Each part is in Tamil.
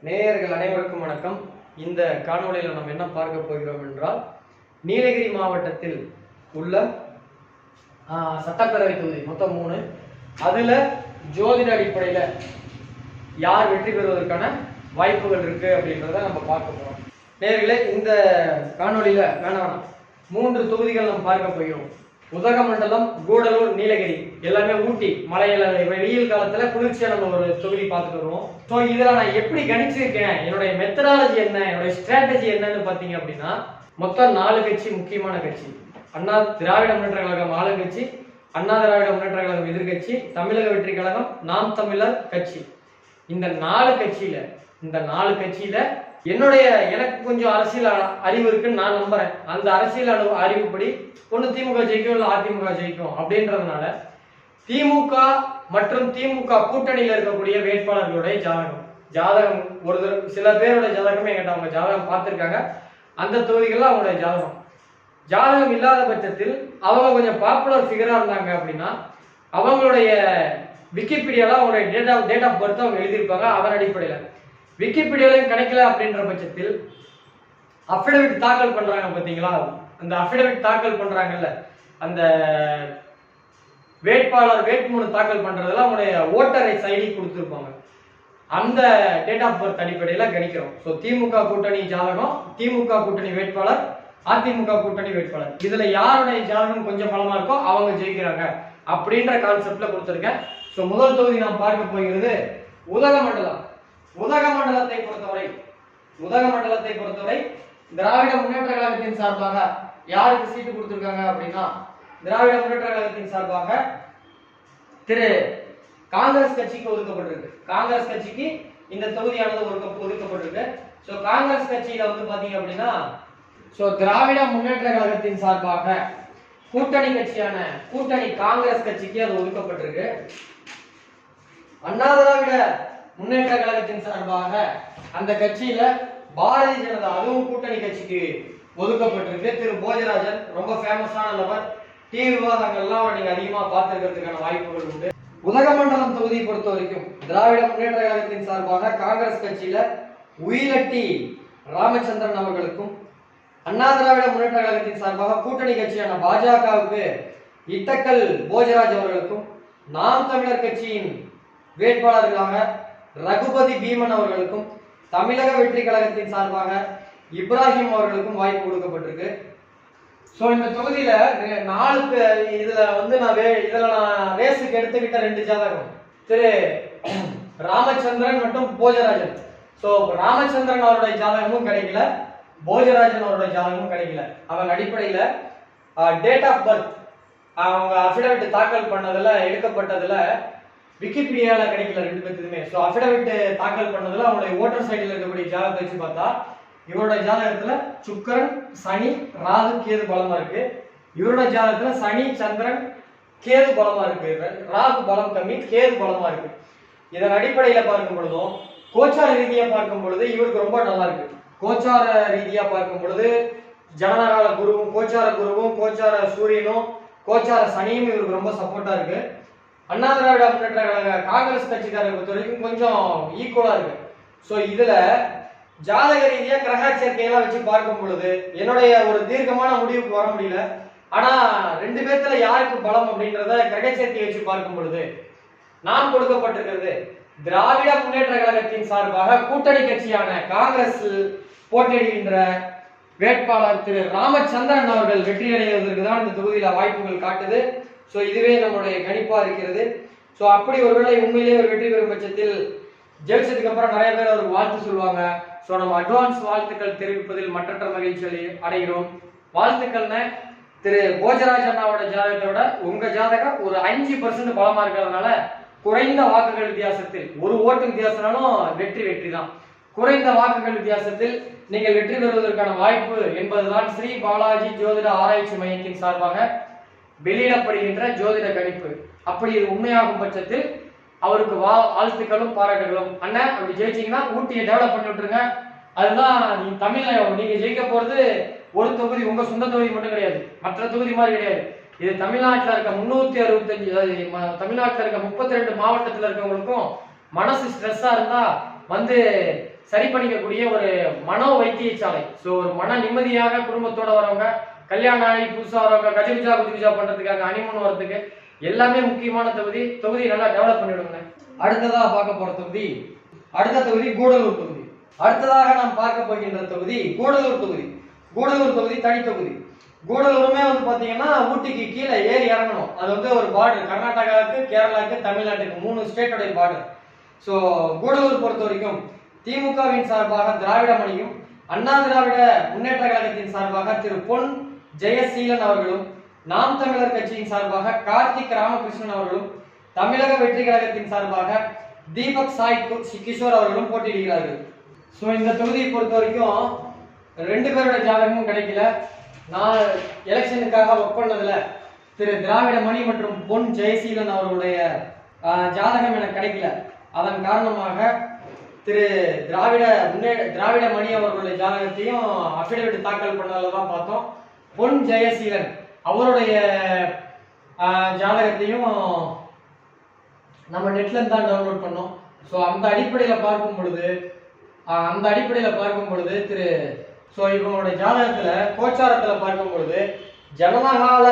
நேயர்கள் அனைவருக்கும் வணக்கம். இந்த காணொளியில் நாம் என்ன பார்க்க போகிறோம் என்றால், நீலகிரி மாவட்டத்தில் உள்ள சட்டப்பேரவை தொகுதி மொத்தம் 3, அதுல ஜோதிட அடிப்படையில யார் வெற்றி பெறுவதற்கான வாய்ப்புகள் இருக்கு அப்படின்றத நம்ம பார்க்க போறோம். நேயர்களே, இந்த காணொளியில வேணாம் 3 தொகுதிகள் நம்ம பார்க்க போகிறோம். உதகமண்டலம், கூடலூர், நீலகிரி, எல்லாமே ஊட்டி மலையில வெயில் காலத்துல குளிர்ச்சியான ஒரு தொகுதி பார்த்துட்டு வருவோம். ஸோ இதுல நான் எப்படி கணிச்சிருக்கேன், என்னுடைய மெத்தடாலஜி என்ன, என்னுடைய ஸ்ட்ராட்டஜி என்னன்னு பாத்தீங்க அப்படின்னா, மொத்தம் 4 கட்சி முக்கியமான கட்சி. அண்ணா திராவிட முன்னேற்ற கழகம் ஆளுங்கட்சி, அண்ணா திராவிட முன்னேற்ற கழகம் எதிர்கட்சி, தமிழக வெற்றி கழகம், நாம் தமிழர் கட்சி. இந்த 4 கட்சியில எனக்கு கொஞ்சம் அரசியல் அறிவு இருக்குன்னு நான் நம்புறேன். அந்த அரசியல் அறிவுப்படி ஒண்ணு திமுக ஜெயிக்கும் இல்ல அதிமுக ஜெயிக்கும் அப்படின்றதுனால திமுக மற்றும் திமுக கூட்டணியில இருக்கக்கூடிய வேட்பாளர்களுடைய ஜாதகம் ஒரு சில பேருடைய ஜாதகமே என்கிட்ட அவங்க ஜாதகம் பார்த்திருக்காங்க. அந்த தொகுதிகள்ல அவங்களுடைய ஜாதகம் இல்லாத பட்சத்தில் அவங்க கொஞ்சம் பாப்புலர் ஃபிகரா இருந்தாங்க அப்படின்னா அவங்களுடைய விக்கிபீடியால அவங்களுடைய டேட் ஆஃப் பர்த் அவங்க எழுதியிருப்பாங்க. அதன் அடிப்படையில விக்கிபீடியாலையும் கிடைக்கல அப்படின்ற பட்சத்தில் அஃபிடவிட் தாக்கல் பண்றாங்க பாத்தீங்களா, அந்த அஃபிடவிட் தாக்கல் பண்றாங்கல்ல, அந்த வேட்பாளர் வேட்புமனு தாக்கல் பண்றதுல அவங்களுடைய ஓட்டர் ரைட்ஸ் ஐடி கொடுத்துருப்பாங்க. அந்த டேட் ஆஃப் பர்த் அடிப்படையில கணிக்கிறோம். ஸோ திமுக கூட்டணி ஜாதகம், திமுக கூட்டணி வேட்பாளர், அதிமுக கூட்டணி வேட்பாளர், இதுல யாருடைய ஜாதகம் கொஞ்சம் பலமா இருக்கோ அவங்க ஜெயிக்கிறாங்க அப்படின்ற கான்செப்ட்ல கொடுத்துருக்கேன். ஸோ முதல் தொகுதி நாம் பார்க்க போகிறது உதகமண்டலத்தை பொறுத்தவரை திராவிட முன்னேற்ற கழகத்தின் சார்பாக யாருக்கு சீட்டு கொடுத்திருக்காங்க அப்படின்னா, திராவிட முன்னேற்ற கழகத்தின் சார்பாக திரு காங்கிரஸ் கட்சிக்கு ஒதுக்கப்பட்டிருக்கு. காங்கிரஸ் கட்சிக்கு இந்த தொகுதியானது ஒதுக்கப்பட்டிருக்கு. ஸோ காங்கிரஸ் கட்சியில பாத்தீங்க அப்படின்னா, ஸோ திராவிட முன்னேற்ற கழகத்தின் சார்பாக கூட்டணி காங்கிரஸ் கட்சிக்கு அது ஒதுக்கப்பட்டிருக்கு. அண்ணா திராவிட முன்னேற்ற கழகத்தின் சார்பாக அந்த கட்சியில பாரதிய ஜனதா, அதுவும் கூட்டணி கட்சிக்கு ஒதுக்கப்பட்டிருக்கு. திரு போஜராஜன் ரொம்ப ஃபேமஸான நபர். டிவி விவாதங்கள்லாம் நீங்க அதிகமா பார்த்திருக்கிறதுக்கான வாய்ப்புகள் உண்டு. உதகமண்டலம் தொகுதியை பொறுத்த வரைக்கும் திராவிட முன்னேற்ற கழகத்தின் சார்பாக காங்கிரஸ் கட்சியில உயிலட்டி ராமச்சந்திரன் அவர்களுக்கும், அண்ணா திராவிட முன்னேற்ற கழகத்தின் சார்பாக கூட்டணி கட்சியான பாஜகவுக்கு இட்டக்கல் போஜராஜ் அவர்களுக்கும், நாம் தமிழர் கட்சியின் வேட்பாளர்களாக ரகுபதி பீமன் அவர்களுக்கும், தமிழக வெற்றி கழகத்தின் சார்பாக இப்ராஹிம் அவர்களுக்கும் வாய்ப்பு கொடுக்கப்பட்டிருக்கு. ஸோ இந்த தொகுதியில 4 இதுல நான் ரேஸுக்கு எடுத்துக்கிட்ட 2 ஜாதகம், திரு ராமச்சந்திரன் மற்றும் போஜராஜன். ஸோ ராமச்சந்திரன் அவருடைய ஜாதகமும் கிடைக்கல, போஜராஜன் அவருடைய ஜாதகமும் கிடைக்கல. அவங்க அடிப்படையில டேட் ஆஃப் பர்த் அவங்க அஃபிடவிட் தாக்கல் பண்ணதுல எடுக்கப்பட்டதுல விக்கிபீடியால கிடைக்கல 2 பேருக்குமே. ஸோ அஃபிடவிட் தாக்கல் பண்ணதுல அவங்களுடைய ஓட்டர் சைடில் இருக்கக்கூடிய ஜாதகத்தை வச்சு பார்த்தா இவருடைய ஜாதகத்துல சுக்கிரன், சனி, ராகு, கேது பலமா இருக்கு. இவருடைய ஜாதகத்துல சனி, சந்திரன், கேது பலமா இருக்கு. ராகு பலம் கம்மி, கேது பலமா இருக்கு. இதன் அடிப்படையில பார்க்கும் பொழுதும் கோச்சார ரீதியா பார்க்கும் பொழுது இவருக்கு ரொம்ப நல்லா இருக்கு. கோச்சார ரீதியா பார்க்கும் பொழுது ஜனனகால குருவும், கோச்சார சூரியனும், கோச்சார சனியும் இவருக்கு ரொம்ப சப்போர்ட்டா இருக்கு. அண்ணா திராவிட முன்னேற்ற கழக காங்கிரஸ் கட்சிக்காரரை பொறுத்த வரைக்கும் கொஞ்சம் ஈக்குவலா இருக்கு. ஸோ இதுல ஜாதக ரீதியா கிரக சேர்க்கையெல்லாம் வச்சு பார்க்கும் பொழுது என்னுடைய ஒரு தீர்க்கமான முடிவுக்கு வர முடியல. ஆனா 2 பேர்த்துல யாருக்கு பலம் அப்படின்றத கிரக சேர்க்கையை வச்சு பார்க்கும் பொழுது நாம் கொடுக்கப்பட்டிருக்கிறது திராவிட முன்னேற்ற கழகத்தின் சார்பாக கூட்டணி கட்சியான காங்கிரஸ் போட்டியிடுகின்ற வேட்பாளர் திரு ராமச்சந்திரன் அவர்கள் வெற்றி அடைவதற்கு தான் இந்த தொகுதியில வாய்ப்புகள் காட்டுது. ஸோ இதுவே நம்மளுடைய கணிப்பா இருக்கிறது. ஸோ அப்படி ஒருவேளை உண்மையிலேயே ஒரு வெற்றி பெறும் பட்சத்தில் ஜெயிச்சதுக்கு அப்புறம் நிறைய பேர் அவருக்கு வாழ்த்து சொல்லுவாங்க. ஸோ நம்ம அட்வான்ஸ் வாழ்த்துக்கள் தெரிவிப்பதில் மற்றற்ற மகிழ்ச்சி அடைகிறோம். வாழ்த்துக்கள்னு திரு போஜராஜ் அண்ணாவோட ஜாதகத்தை விட உங்க ஜாதகம் ஒரு 5% பலமா இருக்கிறதுனால குறைந்த வாக்குகள் வித்தியாசத்தில், ஒரு ஓட்டு வித்தியாசம்னாலும் வெற்றி தான், குறைந்த வாக்குகள் வித்தியாசத்தில் நீங்கள் வெற்றி பெறுவதற்கான வாய்ப்பு என்பதுதான் ஸ்ரீ பாலாஜி ஜோதிட ஆராய்ச்சி மையத்தின் சார்பாக வெளியிடப்படுகின்ற ஜோதிட கணிப்பு. அப்படி இது உண்மையாகும் பட்சத்தில் அவருக்கு வாழ்த்துக்களும் பாராட்டுகளும். அண்ணன் அப்படி ஜெயிச்சீங்கன்னா ஊட்டியை டெவலப் பண்ணி விட்டுருங்க. அதுதான் தமிழ்ல நீங்க ஜெயிக்க போறது ஒரு தொகுதி, உங்க சொந்த தொகுதி மட்டும் கிடையாது, மற்ற தொகுதி மாதிரி கிடையாது. இது தமிழ்நாட்டில் இருக்க 365, தமிழ்நாட்டில் இருக்க 32 மாவட்டத்தில் இருக்கவங்களுக்கும் மனசு ஸ்ட்ரெஸ்ஸா இருந்தா சரி பண்ணிக்கக்கூடிய ஒரு மனோ வைத்தியசாலை. ஸோ ஒரு மன நிம்மதியாக குடும்பத்தோட வரவங்க, கல்யாணம் ஆகி புதுசா வரவங்க, கஜபிஜா குஜிபிஜா பண்றதுக்காக, ஹனிமூன் வரதுக்கு எல்லாமே முக்கியமான தொகுதி நல்லா டெவலப் பண்ணிவிடுங்க. அடுத்ததா பார்க்க போற தொகுதி, அடுத்த தொகுதி கூடலூர் தொகுதி. அடுத்ததாக நாம் பார்க்க போகின்ற தொகுதி கூடலூர் தொகுதி. கூடலூர் தொகுதி தனி தொகுதி. கூடலூருமே வந்து பாத்தீங்கன்னா ஊட்டிக்கு கீழே ஏறி இறங்கணும். அது வந்து ஒரு பார்டர், கர்நாடகாவுக்கு, கேரளாவுக்கு, தமிழ்நாட்டுக்கு 3 ஸ்டேட்டோட பார்டர். ஸோ கூடலூர் பொறுத்த வரைக்கும் திமுகவின் சார்பாக திராவிட மணியும், அண்ணா திராவிட முன்னேற்ற கழகத்தின் சார்பாக திரு பொன் ஜெயசீலன் அவர்களும், நாம் தமிழர் கட்சியின் சார்பாக கார்த்திக் ராமகிருஷ்ணன் அவர்களும், தமிழக வெற்றி கழகத்தின் சார்பாக தீபக் சாய் கிஷோர் அவர்களும் போட்டியிடுகிறார்கள். ஸோ இந்த தொகுதியை பொறுத்த வரைக்கும் 2 பேரோட ஜாதகமும் கிடைக்கல. நான் எலெக்ஷனுக்காக ஒர்க் பண்ணதுல திரு திராவிட மணி மற்றும் பொன் ஜெயசீலன் அவர்களுடைய ஜாதகம் எனக்கு கிடைக்கல. அதன் காரணமாக திரு திராவிட மணி அவர்களுடைய ஜாதகத்தையும் அஃபிடவிட் தாக்கல் பண்ணதில் தான் பார்த்தோம். பொன் ஜெயசீலன் அவருடைய ஜாதகத்தையும் நம்ம நெட்ல இருந்து தான் டவுன்லோட் பண்ணோம். ஸோ அந்த அடிப்படையில் பார்க்கும் பொழுது திரு இவங்களுடைய ஜாதகத்துல கோச்சாரத்துல பார்க்கும் பொழுது ஜனனகால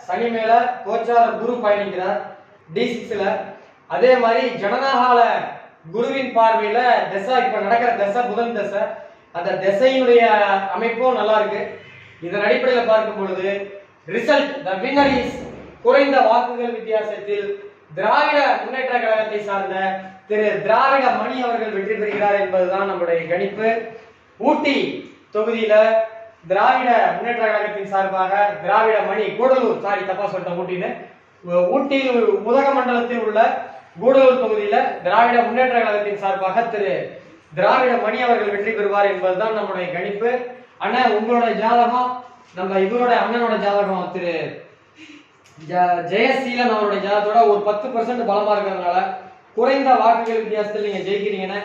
சனி மேல கோச்சார குரு பயணிக்கிறார் D6ல. அதே மாதிரி ஜனனகால குருவின் பார்வையில தசை, இப்ப நடக்கிற தசை புதன் தசை, அந்த திசையினுடைய அமைப்பும் நல்லா இருக்கு. இதன் அடிப்படையில் பார்க்கும் பொழுது ரிசல்ட் த வின்னர் இஸ் குறைந்த வாக்குகள் வித்தியாசத்தில் திராவிட முன்னேற்ற கழகத்தை சார்ந்த திரு திராவிட மணி அவர்கள் வெற்றி பெறுகிறார் என்பதுதான் நம்முடைய கணிப்பு. ஊட்டி தொகுதியில திராவிட முன்னேற்ற கழகத்தின் சார்பாக திராவிட மணி, கூடலூர், தப்பா சொல்லிட்டேன், ஊட்டியில் உதகமண்டலத்தில் உள்ள கூடலூர் தொகுதியில திராவிட முன்னேற்ற கழகத்தின் சார்பாக திரு திராவிட மணி அவர்கள் வெற்றி பெறுவார் என்பதுதான் நம்முடைய கணிப்பு. ஆனா உங்களோட ஜாதகம், நம்ம இவரோட அண்ணனோட ஜாதகம் திரு ஜெயசீலன் அவருடைய ஜாதகத்தோட ஒரு 10% பலமா இருக்கிறதுனால குறைந்த வாக்குகள் வித்தியாசத்தில் நீங்க ஜெயிக்கிறீங்கன்னா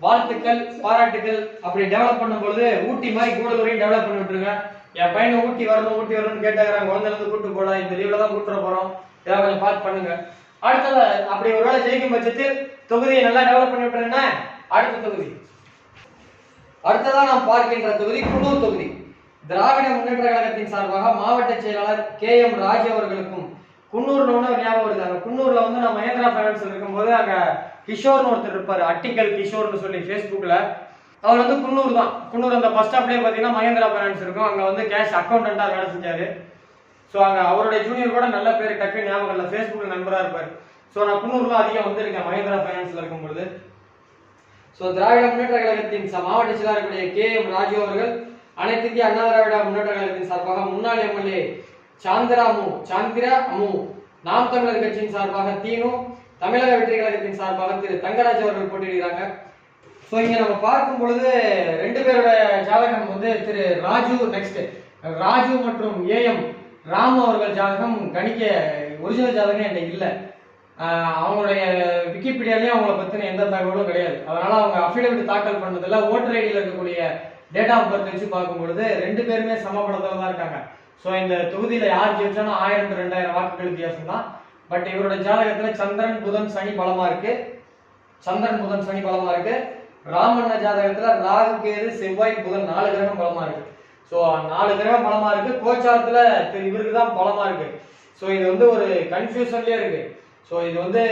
வாழ்த்துக்கள், பாராட்டுகள். அப்படி டெவலப் பண்ணும்போது ஊட்டி மாதிரி கூடலூரையும் டெவலப் பண்ணி விட்டுருங்க. என் பையனை ஊட்டி வரணும்னு கேட்டாங்க, குழந்தைல இருந்து கூட்டு போல, இந்த லீவ்ல தான் கூட்டு போறோம், ஏதாவது கொஞ்சம் பார்த்து பண்ணுங்க. அடுத்தது அப்படி ஒருவேளை ஜெயிக்கும் பட்சத்தில் தொகுதியை நல்லா டெவலப் பண்ணி விட்டுருங்கன்னா அடுத்த தொகுதி, அடுத்ததான் நாம் பார்க்கின்ற தொகுதி குன்னூர் தொகுதி. திராவிட முன்னேற்ற கழகத்தின் சார்பாக மாவட்ட செயலாளர் KM ராஜ் அவர்களுக்கும், குன்னூர்னு ஞாபகம் வருது, அங்க குன்னூர்ல வந்து நான் மகேந்திரா பைனான்ஸ் இருக்கும்போது அங்க கிஷோர்னு ஒருத்தர் இருப்பாரு, அட்டிக்கல் கிஷோர்னு சொல்லி Facebookல. அவர் வந்து குன்னூர் தான். குன்னூர் அந்த பஸ் ஸ்டாப்லயே பாத்தீங்கன்னா மகேந்திரா பைனான்ஸ் இருக்கும். அங்க வந்து கேஷ் அக்கௌண்டண்டா வேலை செஞ்சாரு. ஸோ அங்க அவருடைய ஜூனியர் கூட நல்ல பேர், டக்கு ஞாபகம் இல்லை, Facebookல நண்பரா இருப்பாரு. ஸோ நான் குன்னூர்ல அதிகம் வந்திருக்கேன் மகேந்திரா பைனான்ஸ்ல இருக்கும்பொழுது. ஸோ திராவிட முன்னேற்ற கழகத்தின் மாவட்ட செயலாளர் KM ராஜு அவர்கள், அனைத்து இந்திய அண்ணா திராவிட முன்னேற்ற கழகத்தின் சார்பாக முன்னாள் MLA சாந்திரா அமு, நாம் தமிழர் கட்சியின் சார்பாக தீனு, தமிழக வெற்றி கழகத்தின் சார்பாக திரு தங்கராஜ் அவர்கள் போட்டியிடுகிறாங்க. ஸோ இங்க நம்ம பார்க்கும் பொழுது 2 பேரோட ஜாதகம் வந்து திரு ராஜு மற்றும் AM ராமு அவர்கள் ஜாதகம் கணிக்க ஒரிஜினல் ஜாதகம் என்கிட்ட இல்லை. அவங்களுடைய விக்கிபீடியாலேயும் அவங்கள பத்தின எந்த தகவலும் கிடையாது. அதனால அவங்க அஃபிடவிட் தாக்கல் பண்ணதில்ல. ஓட்டர் ஐடியில் இருக்கக்கூடிய டேட் ஆஃப் பர்த் வச்சு பார்க்கும் பொழுது 2 பேருமே சமபலத்தில் தான் இருக்காங்க. ஸோ இந்த தொகுதியில யார் ஜெயிச்சாலும் 1000-2000 வாக்குகள் வித்தியாசம் தான். பட் இவரோட ஜாதகத்துல சந்திரன் புதன் சனி பலமா இருக்கு. ராமண்ண ஜாதகத்துல ராகு கேது செவ்வாய் புதன் 4 கிரகம் பலமா இருக்கு. ஸோ 4 கிரகம் பலமா இருக்கு. கோச்சாரத்துல இவருக்கு தான் பலமா இருக்கு. ஸோ இது வந்து ஒரு கன்ஃபியூஷன்லயே இருக்கு. ஸோ இது வந்து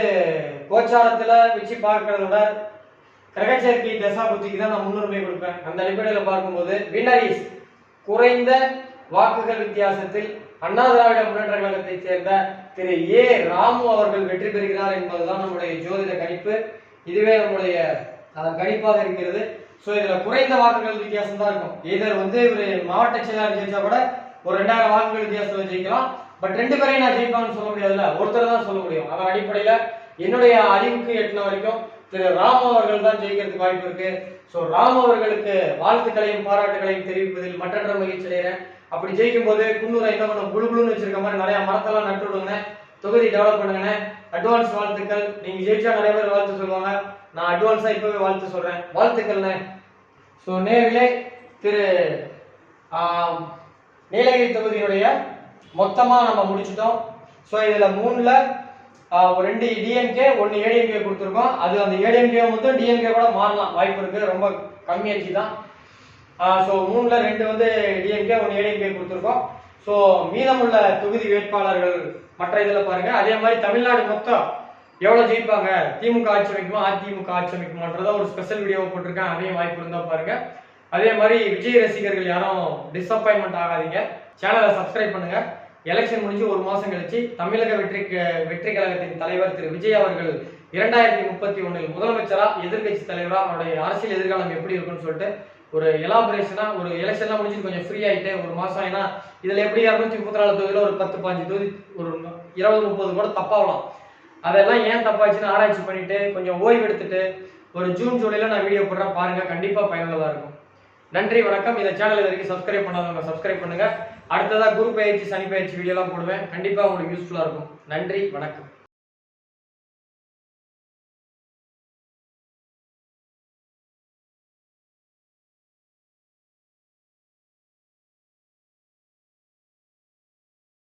கோச்சாரத்துல வச்சு பார்க்கறத விட கிரகச்சேர்க்கை தசா புத்திக்கு தான் நான் முன்னுரிமை கொடுப்பேன். அந்த அடிப்படையில் பார்க்கும்போது வின்னரிஸ் குறைந்த வாக்குகள் வித்தியாசத்தில் அண்ணா திராவிட முன்னேற்ற கழகத்தை சேர்ந்த திரு ராமு அவர்கள் வெற்றி பெறுகிறார் என்பதுதான் நம்முடைய ஜோதிட கணிப்பு. இதுவே நம்முடைய கணிப்பாக இருக்கிறது. ஸோ இதுல குறைந்த வாக்குகள் வித்தியாசம் தான் இருக்கும். இதர் வந்து இவர் மாவட்ட செயலாளர் ஜெயிச்சா கூட ஒரு 2000 வாக்குகள் வித்தியாசத்தில் ஜெயிக்கலாம். பட் 2 பேரையும் நான் ஜெயிப்பான்னு சொல்ல முடியாதுல்ல, ஒருத்தர் தான் சொல்ல முடியும். அதன் அடிப்படையில என்னுடைய அறிவுக்கு எட்டின வரைக்கும் திரு ராமு அவர்கள் தான் ஜெயிக்கிறதுக்கு வாய்ப்பு இருக்கு. ஸோ ராமு அவர்களுக்கு வாழ்த்துக்களையும் பாராட்டுகளையும் தெரிவிப்பதில் மற்றற்ற மகிழ்ச்சி அடைகிறேன். அப்படி ஜெயிக்கும் போது குன்னூரை என்ன பண்ணும், குழுன்னு வச்சிருக்க மாதிரி நிறைய மரத்தெல்லாம் நட்டு விடுங்க, தொகுதி டெவலப் பண்ணுங்க. அட்வான்ஸ் வாழ்த்துக்கள். நீங்க ஜெயிச்சா நிறைய பேர் வாழ்த்து சொல்லுவாங்க, நான் அட்வான்ஸா இப்பவே வாழ்த்து சொல்றேன். வாழ்த்துக்கள்ண்ணே. ஸோ நேரிலே திரு நீலகிரி தொகுதியினுடைய மொத்தமா நம்ம முடிச்சிட்டோம். ஸோ இதுல 3ல ஒரு 2 டிஎம்கே 1 ஏடிஎம்கே கொடுத்துருக்கோம். அது அந்த ஏடிஎம்கே மொத்தம் டிஎம்கே கூட மாறலாம் வாய்ப்பு இருக்கு, ரொம்ப கம்மியாச்சு தான். ஸோ 3ல 2 வந்து டிஎம்கே 1 ஏடிஎம்கே கொடுத்துருக்கோம். ஸோ மீதமுள்ள தொகுதி வேட்பாளர்கள் மற்ற இதில் பாருங்க. அதே மாதிரி தமிழ்நாடு மொத்தம் எவ்வளோ ஜெயிப்பாங்க, திமுக ஆட்சி அமைக்குமா அதிமுக ஆட்சி அமைக்குமான்றத ஒரு ஸ்பெஷல் வீடியோ போட்டிருக்கேன், அதையும் வாய்ப்பு இருந்தா பாருங்க. அதே மாதிரி விஜய் ரசிகர்கள் யாரும் டிசப்பாயின்மெண்ட் ஆகாதீங்க, சேனலை சப்ஸ்கிரைப் பண்ணுங்க. எலெக்ஷன் முடிஞ்சு ஒரு மாசம் கழிச்சு தமிழக வெற்றி கழகத்தின் தலைவர் திரு விஜய் அவர்கள் 2031 முதலமைச்சரா எதிர்கட்சி தலைவரா அவருடைய அரசியல் எதிர்காலம் எப்படி இருக்குன்னு சொல்லிட்டு ஒரு எலாபரேஷனா, ஒரு எலெக்ஷன்லாம் முடிஞ்சு கொஞ்சம் ஃப்ரீ ஆயிட்டு ஒரு மாசம், ஏன்னா இதுல எப்படி 234 தொகுதியில ஒரு 10-15 தொகுதி ஒரு 20-30 கூட தப்பாகலாம். அதெல்லாம் ஏன் தப்பாச்சுன்னு ஆராய்ச்சி பண்ணிட்டு கொஞ்சம் ஓய்வு எடுத்துட்டு ஒரு ஜூன் ஜூலைல நான் வீடியோ போடுறேன், பாருங்க, கண்டிப்பா பயனுள்ளதா இருக்கும். நன்றி, வணக்கம். இந்த சேனல் இது வரைக்கும் சப்ஸ்கிரைப் பண்ணாதவங்க சப்ஸ்கிரைப் பண்ணுங்க. அடுத்ததா குரு பயிற்சி சனி பயிற்சி வீடியோலாம் போடுவேன், கண்டிப்பா உங்களுக்கு யூஸ்ஃபுல்லா இருக்கும். நன்றி, வணக்கம்.